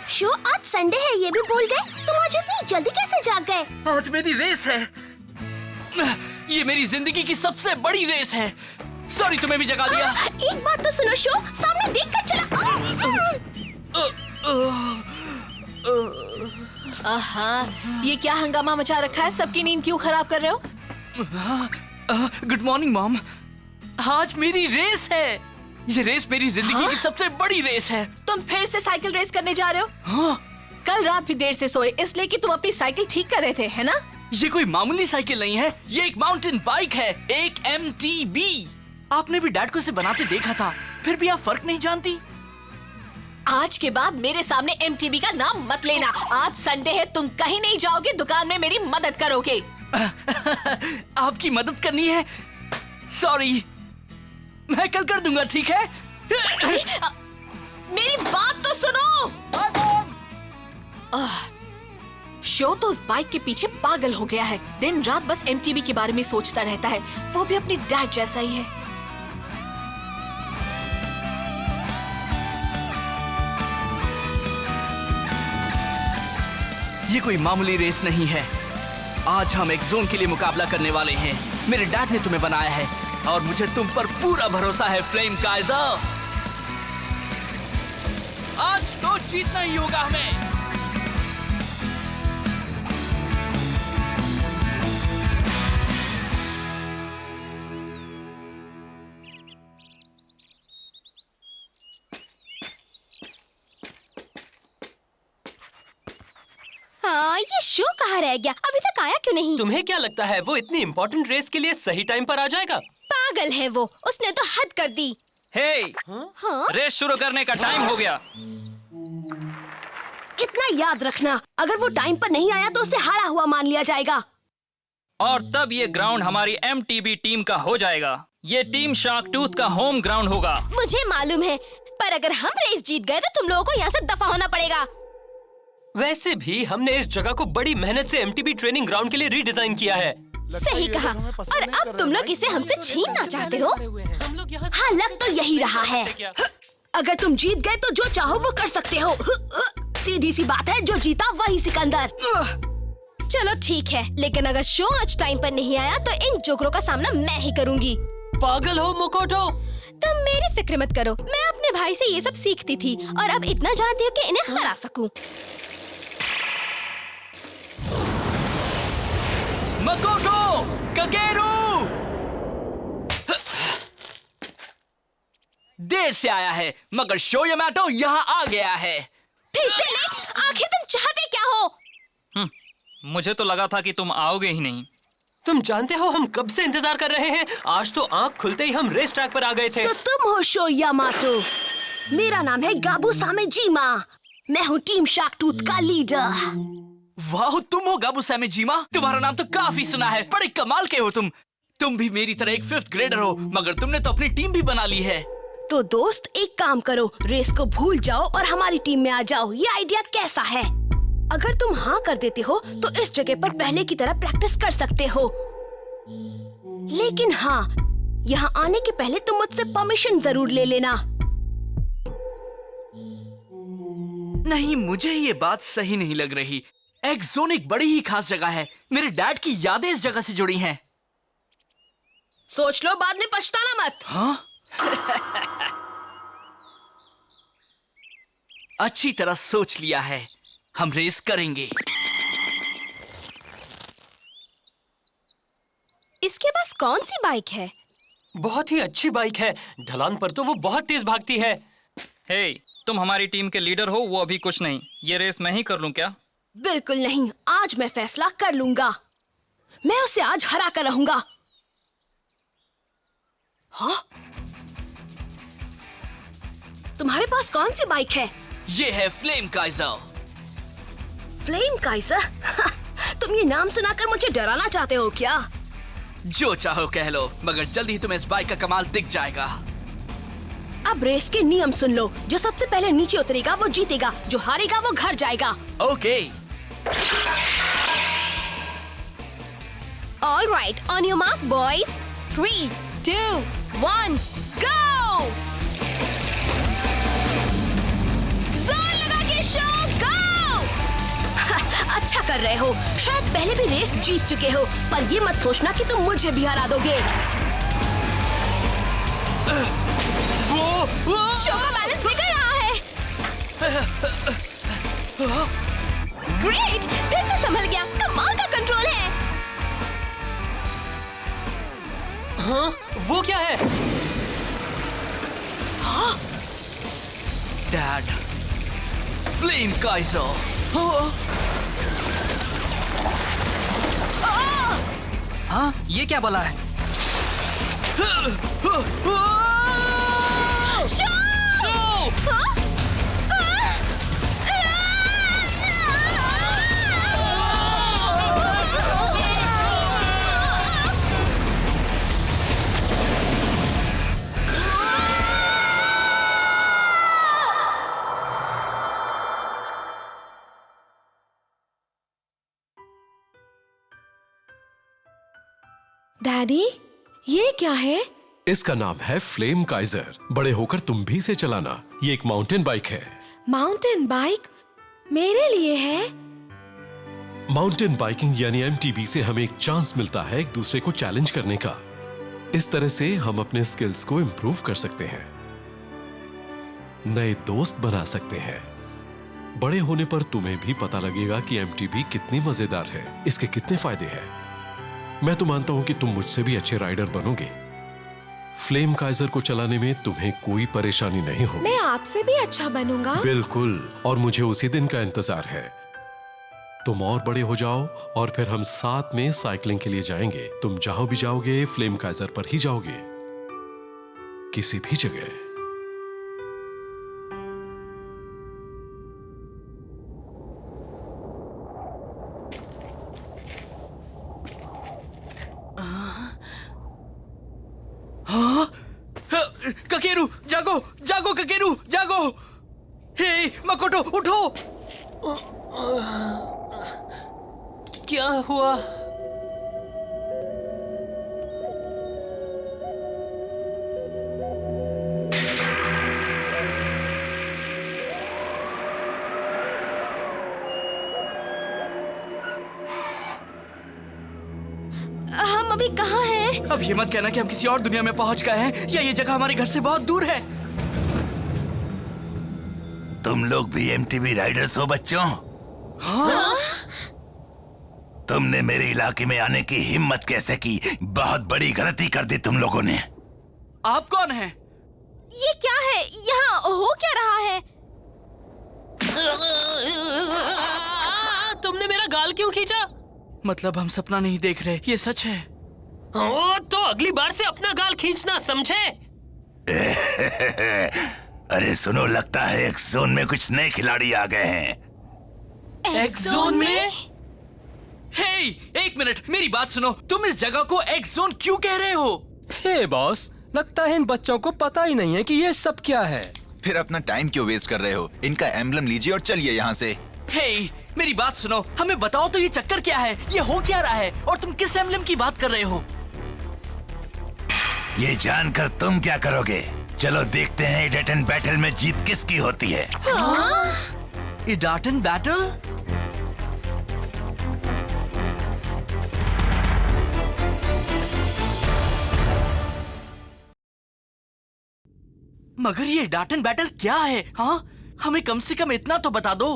Show आज Sunday है ये भी भूल गए? तुम आज इतनी जल्दी कैसे जाग गए? आज मेरी रेस है। ये मेरी जिंदगी की सबसे बड़ी रेस है। सॉरी तुम्हें भी जगा दिया। एक बात तो सुनो शो, सामने देख कर चला। आहा, ये क्या हंगामा मचा रखा है? सबकी नींद क्यों खराब कर रहे हो? Good morning mom. आज मेरी रेस है। ये रेस मेरी जिंदगी की सबसे बड़ी रेस है। तुम फिर से साइकिल रेस करने जा रहे हो? हाँ। कल रात भी देर से सोए इसलिए कि तुम अपनी साइकिल ठीक कर रहे थे, है ना? ये कोई मामूली साइकिल नहीं है, ये एक माउंटेन बाइक है, एक MTB। आपने भी डैड को इसे बनाते देखा था, फिर भी आप फर्क नहीं जानती? आज के बाद मेरे सामने MTB का नाम मत लेना। आज संडे है, तुम कहीं नहीं जाओगे, दुकान में मेरी मदद करोगे। आपकी मदद करनी है? सॉरी, मैं कल कर दूंगा, ठीक है? मेरी बात तो सुनो। शो तो उस बाइक के पीछे पागल हो गया है। दिन रात बस MTB के बारे में सोचता रहता है। वो भी अपनी डैड जैसा ही है। ये कोई मामूली रेस नहीं है। आज हम एक जोन के लिए मुकाबला करने वाले हैं। मेरे डैड ने तुम्हें बनाया है और मुझे तुम पर पूरा भरोसा है फ्लेम काइजर। आज तो जीतना ही होगा हमें। हाँ, ये शो कहाँ रह गया? अभी तक आया क्यों नहीं? तुम्हें क्या लगता है वो इतनी इम्पोर्टेंट रेस के लिए सही टाइम पर आ जाएगा? पागल है वो, उसने तो हद कर दी। हे, हाँ? रेस शुरू करने का टाइम हो गया। इतना याद रखना, अगर वो टाइम पर नहीं आया तो उसे हारा हुआ मान लिया जाएगा। और तब ये ग्राउंड हमारी MTB टीम का हो जाएगा। ये टीम शार्क टूथ का होम ग्राउंड होगा। मुझे मालूम है, पर अगर हम रेस जीत गए तो तुम लोगों को यहाँ से दफा होना पड़ेगा। वैसे भी हमने इस जगह को बड़ी मेहनत से MTB ट्रेनिंग ग्राउंड के लिए रीडिजाइन किया है। सही कहा। और अब तुम लोग इसे हमसे छीनना चाहते हो? हम लोग यहाँ हाँ, लग तो यही रहा है। अगर तुम जीत गए तो जो चाहो वो कर सकते हो। सीधी सी बात है, जो जीता वही सिकंदर। चलो ठीक है, लेकिन अगर शो आज टाइम पर नहीं आया तो इन जोकरों का सामना मैं ही करूंगी। पागल हो मोकोटो? तुम मेरी फिक्र मत करो, मैं अपने भाई से ये सब सीखती थी और अब इतना जानती हूँ कि इन्हें हरा सकूं। मकोटो, ककेरू! देर से आया है, मगर शो यामाटो यहाँ आ गया है। फिर से लेट? आखिर तुम चाहते क्या हो? मुझे तो लगा था कि तुम आओगे ही नहीं। तुम जानते हो हम कब से इंतजार कर रहे हैं? आज तो आंख खुलते ही हम रेस ट्रैक पर आ गए थे। तो तुम हो शो यामाटो। मेरा नाम है गाबू सामेजीमा। मैं हूँ टीम शार्क टूथ का लीडर। वाह, तुम हो गाबू सामेजीमा? तुम्हारा नाम तो काफी सुना है, बड़े कमाल के हो तुम। तुम भी मेरी तरह एक 5th ग्रेडर हो, मगर तुमने तो अपनी टीम भी बना ली है। तो दोस्त एक काम करो, रेस को भूल जाओ और हमारी टीम में आ जाओ। ये आइडिया कैसा है? अगर तुम हाँ कर देते हो तो इस जगह पर पहले की तरह प्रैक्टिस कर सकते हो। लेकिन हाँ, यहाँ आने के पहले तुम मुझसे परमिशन जरूर ले लेना। नहीं, मुझे ये बात सही नहीं लग रही। एक जोन एक बड़ी ही खास जगह है। मेरे डैड की यादें इस जगह से जुड़ी हैं। सोच लो, बाद में पछताना मत। हाँ? अच्छी तरह सोच लिया है, हम रेस करेंगे। इसके पास कौन सी बाइक है? बहुत ही अच्छी बाइक है, ढलान पर तो वो बहुत तेज भागती है। हे, तुम हमारी टीम के लीडर हो, वो अभी कुछ नहीं। ये रेस मैं ही कर लूं क्या? बिल्कुल नहीं, आज मैं फैसला कर लूंगा। मैं उसे आज हरा कर रहूंगा। हाँ? तुम्हारे पास कौन सी बाइक है? ये है फ्लेम काइजर। Flame Kaizer? तुम ये नाम सुनाकर मुझे डराना चाहते हो क्या? जो चाहो कह लो, मगर जल्दी ही तुम्हें इस बाइक का कमाल दिख जाएगा। अब रेस के नियम सुन लो। जो सबसे पहले नीचे उतरेगा वो जीतेगा, जो हारेगा वो घर जाएगा। Okay. All right, on your mark, boys. 3, 2, 1, go! जोर लगा के शो, go! कर रहे हो। शायद पहले भी रेस जीत चुके हो, पर ये मत सोचना कि तुम मुझे भी हरा दोगे। शो का बैलेंस बिगड़ रहा है। ग्रेट, फिर से संभल गया। कमाल का कंट्रोल है। हाँ, वो क्या है? Dad, flame Kaizer. हाँ, ये क्या बला है? डैडी, ये क्या है? इसका नाम है फ्लेम काइजर। बड़े होकर तुम भी इसे चलाना। ये एक माउंटेन बाइक है। माउंटेन बाइक मेरे लिए है? माउंटेन बाइकिंग यानी एमटीबी से हमें एक चांस मिलता है एक दूसरे को चैलेंज करने का। इस तरह से हम अपने स्किल्स को इंप्रूव कर सकते हैं, नए दोस्त बना सकते हैं। बड़े होने पर तुम्हें भी पता लगेगा कि एमटीबी कितनी मजेदार है, इसके कितने फायदे हैं। मैं तो मानता हूं कि तुम मुझसे भी अच्छे राइडर बनोगे। फ्लेम काइजर को चलाने में तुम्हें कोई परेशानी नहीं होगी। मैं आपसे भी अच्छा बनूंगा। बिल्कुल, और मुझे उसी दिन का इंतजार है। तुम और बड़े हो जाओ और फिर हम साथ में साइकिलिंग के लिए जाएंगे। तुम जहां भी जाओगे फ्लेम काइजर पर ही जाओगे, किसी भी जगह। ककेरू, जागो जागो ककेरू, जागो। हे मकोटो, उठो। क्या हुआ? हम अभी कहाँ हैं? अब ये मत कहना कि हम किसी और दुनिया में पहुंच गए हैं या ये जगह हमारे घर से बहुत दूर है। तुम लोग भी एमटीबी राइडर्स हो बच्चों? हाँ? तुमने मेरे इलाके में आने की हिम्मत कैसे की? बहुत बड़ी गलती कर दी तुम लोगों ने। आप कौन हैं? ये क्या है? यहाँ हो क्या रहा है? तुमने मेरा गाल क्यों खींचा? मतलब हम सपना नहीं देख रहे, ये सच है। ओ, तो अगली बार से अपना गाल खींचना, समझे? अरे सुनो, लगता है एक्स जोन में कुछ नए खिलाड़ी आ गए हैं। एक्स जोन में? हे, एक मिनट, मेरी बात सुनो। तुम इस जगह को एक्स जोन क्यों कह रहे हो? हे बॉस, लगता है इन बच्चों को पता ही नहीं है कि ये सब क्या है। फिर अपना टाइम क्यों वेस्ट कर रहे हो? इनका एम्बलम लीजिए और चलिए यहाँ से। हे, मेरी बात सुनो, हमें बताओ तो ये चक्कर क्या है? ये हो क्या रहा है? और तुम किस एम्बलम की बात कर रहे हो? ये जानकर तुम क्या करोगे? चलो देखते हैं इडाटन बैटल में जीत किसकी होती है। इडाटन बैटल? मगर ये इडाटन बैटल क्या है? हाँ, हमें कम से कम इतना तो बता दो।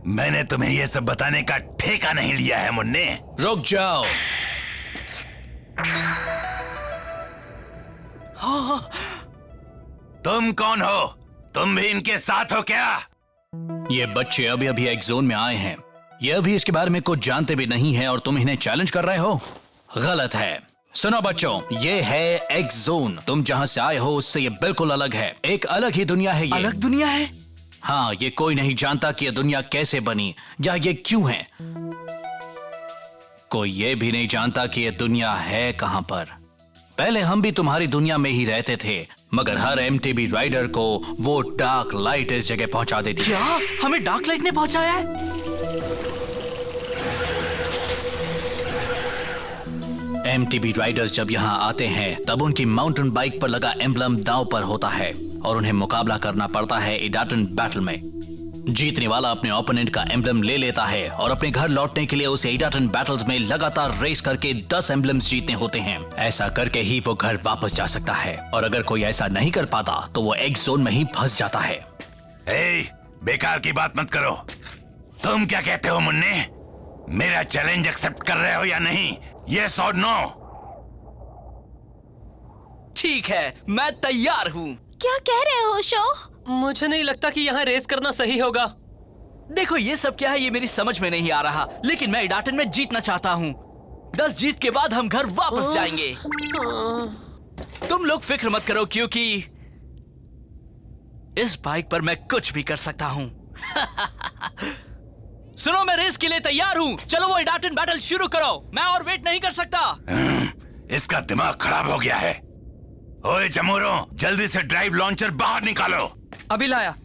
मैंने तुम्हें ये सब बताने का ठेका नहीं लिया है मुन्ने। रुक जाओ। तुम कौन हो? तुम भी इनके साथ हो क्या? ये बच्चे अभी अभी एक्स जोन में आए हैं। ये अभी इसके बारे में कुछ जानते भी नहीं है और तुम इन्हें चैलेंज कर रहे हो? गलत है। सुनो बच्चों, ये है एक्स जोन। तुम जहां से आए हो उससे ये बिल्कुल अलग है। एक अलग ही दुनिया है ये। अलग दुनिया है? हाँ, ये कोई नहीं जानता कि ये दुनिया कैसे बनी या ये क्यों है। कोई ये भी नहीं जानता कि ये दुनिया है कहां पर। पहले हम भी तुम्हारी दुनिया में ही रहते थे, मगर हर एमटीबी राइडर को वो डार्क लाइट इस जगह पहुंचा देती है। क्या हमें डार्क लाइट ने पहुंचाया है? एमटीबी राइडर्स जब यहाँ आते हैं तब उनकी माउंटेन बाइक पर लगा एम्बलम दांव पर होता है और उन्हें मुकाबला करना पड़ता है इडाटन बैटल में। जीतने वाला अपने ओपोनेंट का एम्बलम ले लेता है और अपने घर लौटने के लिए उसे एडाटन बैटल्स में लगातार रेस करके 10 एम्बलम्स जीतने होते हैं। ऐसा करके ही वो घर वापस जा सकता है और अगर कोई ऐसा नहीं कर पाता तो वो एक्स जोन में ही फंस जाता है। बेकार की बात मत करो। तुम क्या कहते हो मुन्ने? मेरा चैलेंज एक्सेप्ट कर रहे हो या नहीं? यस और नो? ठीक है, मैं तैयार हूँ। क्या कह रहे हो शो? मुझे नहीं लगता कि यहाँ रेस करना सही होगा। देखो ये सब क्या है, ये मेरी समझ में नहीं आ रहा, लेकिन मैं एडाटन में जीतना चाहता हूँ। 10 जीत के बाद हम घर वापस जाएंगे। तुम लोग फिक्र मत करो क्योंकि इस बाइक पर मैं कुछ भी कर सकता हूँ। सुनो, मैं रेस के लिए तैयार हूँ। चलो वो एडाटन बैटल शुरू करो, मैं और वेट नहीं कर सकता। इसका दिमाग खराब हो गया है। ओए जमूरो, जल्दी से ड्राइव लॉन्चर बाहर निकालो। अभी लाया।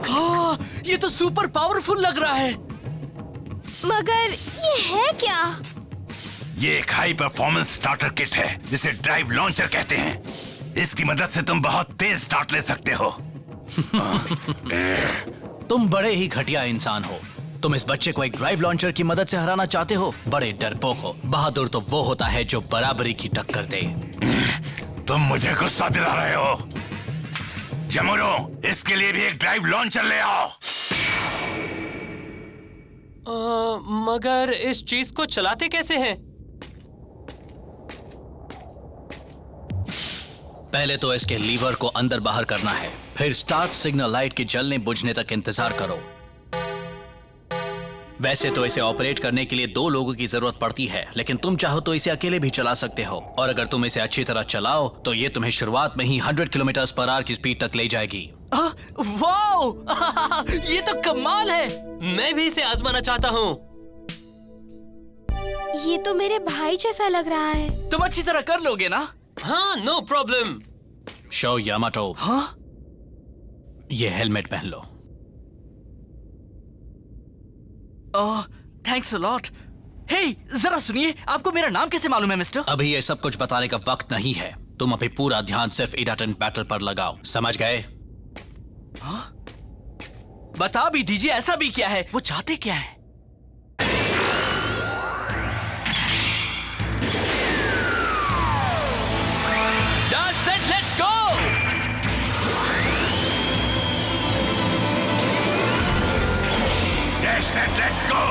हाँ, ये तो सुपर पावरफुल लग रहा है। मगर ये है क्या? ये एक हाई परफॉर्मेंस स्टार्टर किट है जिसे ड्राइव लॉन्चर कहते हैं। इसकी मदद से तुम बहुत तेज स्टार्ट ले सकते हो। तुम बड़े ही घटिया इंसान हो। तुम इस बच्चे को एक ड्राइव लॉन्चर की मदद से हराना चाहते हो? बड़े डरपोक हो। बहादुर तो वो होता है जो बराबरी की टक्कर दे। तुम मुझे गुस्सा दिला रहे हो। जमुरो, इसके लिए भी एक ड्राइव लॉन्चर ले आओ। मगर इस चीज को चलाते कैसे हैं? पहले तो इसके लीवर को अंदर बाहर करना है, फिर स्टार्ट सिग्नल लाइट के जलने बुझने तक इंतजार करो। वैसे तो इसे ऑपरेट करने के लिए 2 लोगों की जरूरत पड़ती है, लेकिन तुम चाहो तो इसे अकेले भी चला सकते हो। और अगर तुम इसे अच्छी तरह चलाओ तो ये तुम्हें शुरुआत में ही 100 किलोमीटर पर आवर की स्पीड तक ले जाएगी। वाओ! ये तो कमाल है। मैं भी इसे आजमाना चाहता हूँ। ये तो मेरे भाई जैसा लग रहा है। तुम अच्छी तरह कर लोगे ना? हाँ, नो प्रॉब्लम। शो यामाटो, हाँ? ये हेलमेट पहन लो। Thanks a lot. हे, जरा सुनिए, आपको मेरा नाम कैसे मालूम है मिस्टर? अभी ये सब कुछ बताने का वक्त नहीं है। तुम अभी पूरा ध्यान सिर्फ एडाटन बैटल पर लगाओ, समझ गए? हाँ? बता भी दीजिए, ऐसा भी क्या है? वो चाहते क्या है? That's it, let's go! That's it, let's go!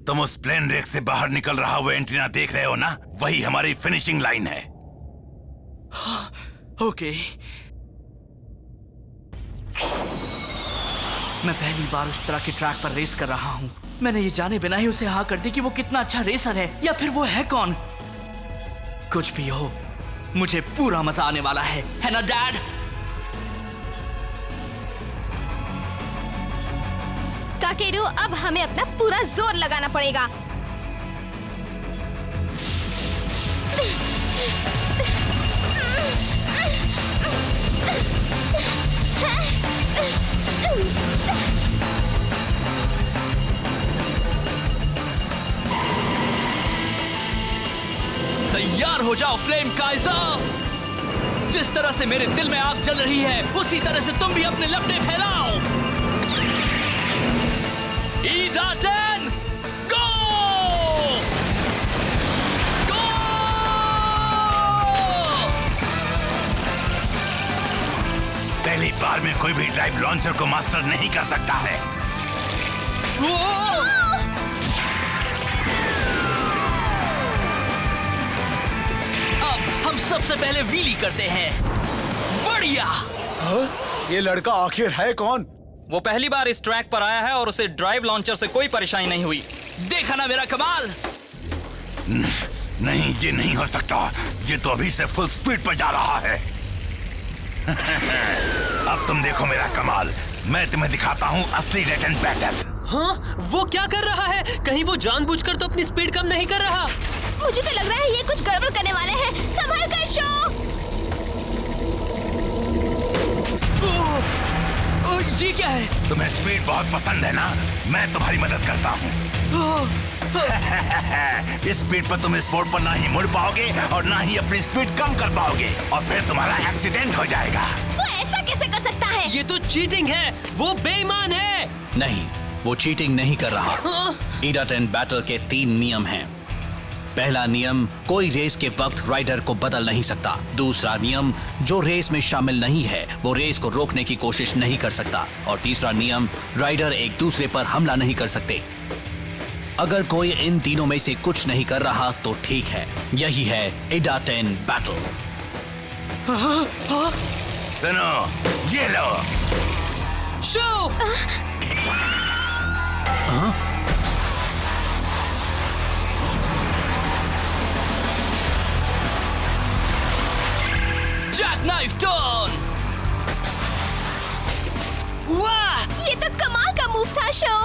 तुम उस प्लेन रेक से बाहर निकल रहा वो एंटीना देख रहे हो ना? वही हमारी फिनिशिंग लाइन है। ओके। मैं पहली बार इस तरह के ट्रैक पर रेस कर रहा हूँ। मैंने ये जाने बिना ही उसे हाँ कर दी कि वो कितना अच्छा रेसर है, या फिर वो है कौन। कुछ भी हो, मुझे पूरा मजा आने वाला है ना डैड? काकेरू, अब हमें अपना पूरा जोर लगाना पड़ेगा। तैयार हो जाओ फ्लेम काइजर। जिस तरह से मेरे दिल में आग जल रही है, उसी तरह से तुम भी अपने लपटे फैलाओ। Edaten, go! Go! पहली बार में कोई भी ड्राइव लॉन्चर को मास्टर नहीं कर सकता है। अब हम सबसे पहले व्हीली करते हैं। बढ़िया। ये लड़का आखिर है कौन? वो पहली बार इस ट्रैक पर आया है और उसे ड्राइव लॉन्चर से कोई परेशानी नहीं हुई। देखा ना मेरा कमाल? नहीं, ये नहीं हो सकता। ये तो अभी से फुल स्पीड पर जा रहा है। अब तुम देखो मेरा कमाल। मैं तुम्हें दिखाता हूँ असली एडाटन बैटल। हाँ, वो क्या कर रहा है? कहीं वो जानबूझकर तो अपनी स्पीड कम नहीं कर रहा? मुझे तो लग रहा है ये कुछ गड़बड़ करने वाले हैं। संभल कर शो। ये क्या है? तुम्हें स्पीड बहुत पसंद है ना? मैं तुम्हारी मदद करता हूँ। इस स्पीड पर तुम इस बोर्ड पर ना ही मुड़ पाओगे और ना ही अपनी स्पीड कम कर पाओगे और फिर तुम्हारा एक्सीडेंट हो जाएगा। वो ऐसा कैसे कर सकता है? ये तो चीटिंग है, वो बेईमान है। नहीं, वो चीटिंग नहीं कर रहा। ईडाटेन बैटल के 3 नियम हैं। पहला नियम, कोई रेस के वक्त राइडर को बदल नहीं सकता। दूसरा नियम, जो रेस में शामिल नहीं है वो रेस को रोकने की कोशिश नहीं कर सकता। और तीसरा नियम, राइडर एक दूसरे पर हमला नहीं कर सकते। अगर कोई इन तीनों में से कुछ नहीं कर रहा तो ठीक है। यही है ईडाटेन बैटल। सुनो, ये लो। शो! Jackknife turn. वाह! ये तो कमाल का मूव था शो।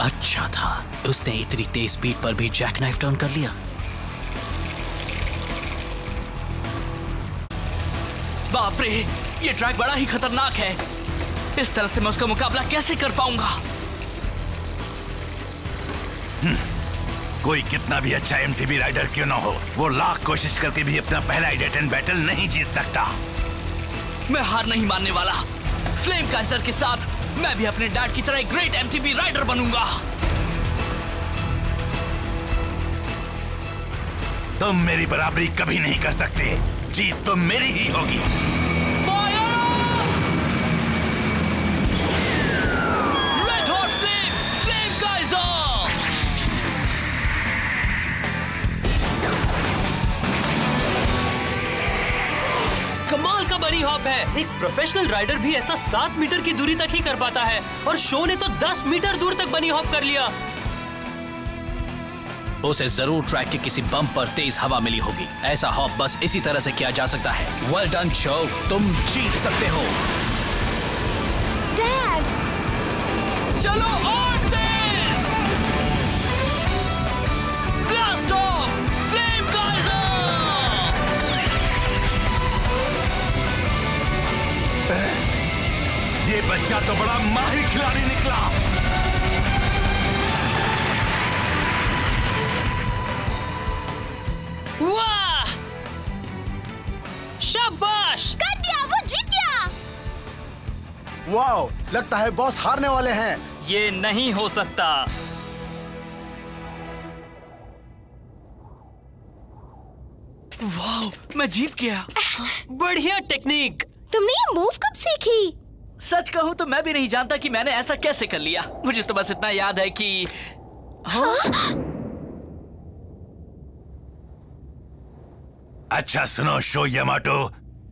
अच्छा था, उसने इतनी तेज स्पीड पर भी जैकनाइफ टर्न कर लिया। बाप रे, ये ट्रैक बड़ा ही खतरनाक है। इस तरह से मैं उसका मुकाबला कैसे कर पाऊंगा? कोई कितना भी अच्छा एमटीबी राइडर क्यों ना हो, वो लाख कोशिश करके भी अपना पहला ईडाटेन बैटल नहीं जीत सकता। मैं हार नहीं मानने वाला। फ्लेम काइजर के साथ मैं भी अपने डैड की तरह एक ग्रेट एमटीबी राइडर बनूंगा। तुम मेरी बराबरी कभी नहीं कर सकते। जीत तो मेरी ही होगी। Red hot flame, flame Kaizer. कमाल का बनी हॉप है। एक प्रोफेशनल राइडर भी ऐसा 7 मीटर की दूरी तक ही कर पाता है और शो ने तो 10 मीटर दूर तक बनी हॉप कर लिया। उसे जरूर ट्रैक के किसी बम्प पर तेज हवा मिली होगी। ऐसा हॉप बस इसी तरह से किया जा सकता है। वेल डन शो, तुम जीत सकते हो। डैड, चलो और तेज। ब्लास्ट ऑफ, फ्लेम काइजर। ये बच्चा तो बड़ा माहिर खिलाड़ी निकला। वाह! शाबाश! कर दिया, वो जीत गया। वाओ, लगता है बॉस हारने वाले हैं। ये नहीं हो सकता। वाह, मैं जीत गया। बढ़िया टेक्निक। तुमने ये मूव कब सीखी? सच कहूं तो मैं भी नहीं जानता कि मैंने ऐसा कैसे कर लिया। मुझे तो बस इतना याद है कि अच्छा सुनो शो यामाटो,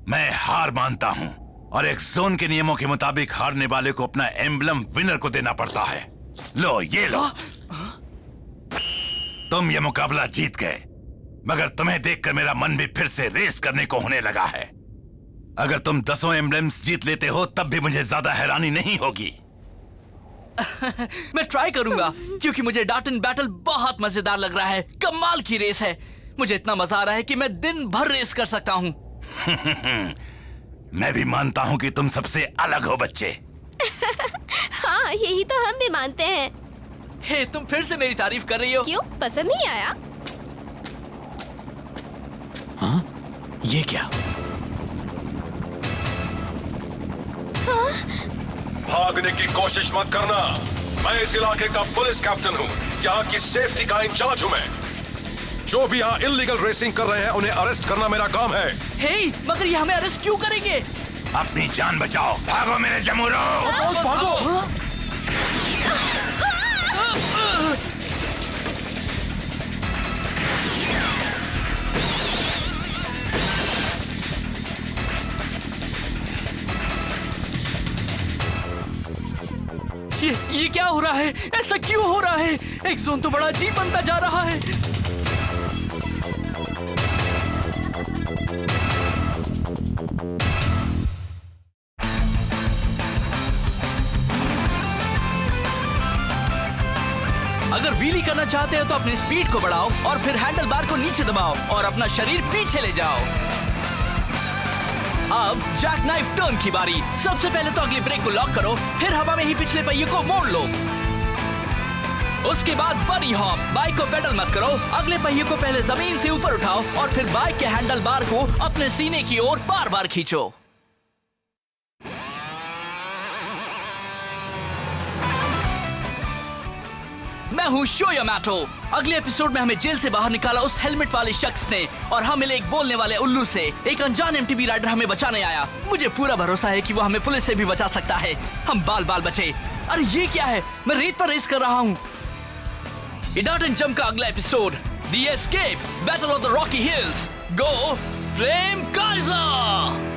मैं हार मानता हूं और एक जोन के नियमों के मुताबिक हारने वाले को अपना एम्बलम विनर को देना पड़ता है। लो ये लो। तुम ये मुकाबला जीत गए, मगर तुम्हें देखकर मेरा मन भी फिर से रेस करने को होने लगा है। अगर तुम 10 एम्बलम्स जीत लेते हो तब भी मुझे ज्यादा हैरानी नहीं होगी। मैं ट्राई करूंगा क्योंकि मुझे ईडाटेन बैटल बहुत मजेदार लग रहा है। कमाल की रेस है। मुझे इतना मजा आ रहा है कि मैं दिन भर रेस कर सकता हूँ। मैं भी मानता हूँ कि तुम सबसे अलग हो बच्चे। हाँ, यही तो हम भी मानते हैं। हे, तुम फिर से मेरी तारीफ कर रही हो। क्यों, पसंद नहीं आया? हाँ? ये क्या? भागने की कोशिश मत करना। मैं इस इलाके का पुलिस कैप्टन हूँ। यहाँ की सेफ्टी का इंचार्ज हूँ मैं। जो भी यहाँ इल्लीगल रेसिंग कर रहे हैं उन्हें अरेस्ट करना मेरा काम है। हे, मगर ये हमें अरेस्ट क्यों करेंगे? अपनी जान बचाओ। भागो मेरे जमूरो। भागो। ये क्या हो रहा है? ऐसा क्यों हो रहा है? एक जोन तो बड़ा अजीब बनता जा रहा है। अगर व्हीली करना चाहते हो तो अपनी स्पीड को बढ़ाओ और फिर हैंडल बार को नीचे दबाओ और अपना शरीर पीछे ले जाओ। अब जैक नाइफ टर्न की बारी। सबसे पहले तो अगली ब्रेक को लॉक करो, फिर हवा में ही पिछले पहिए को मोड़ लो। उसके बाद बनी हॉप। बाइक को पेडल मत करो, अगले पहिए को पहले जमीन से ऊपर उठाओ और फिर बाइक के हैंडल बार को अपने सीने की ओर बार बार खींचो। मैं हूँ शो यामाटो। अगले एपिसोड में हमें जेल से बाहर निकाला उस हेलमेट वाले शख्स ने और हम मिले एक बोलने वाले उल्लू से। एक अनजान एमटीबी राइडर हमें बचाने आया। मुझे पूरा भरोसा है कि वो हमें पुलिस से भी बचा सकता है। हम बाल बाल बचे। अरे ये क्या है, मैं रेत पर रेस कर रहा हूँ। इडाट एंड जंप का अगला episode, the escape, battle of the Rocky hills, go flame Kaizer.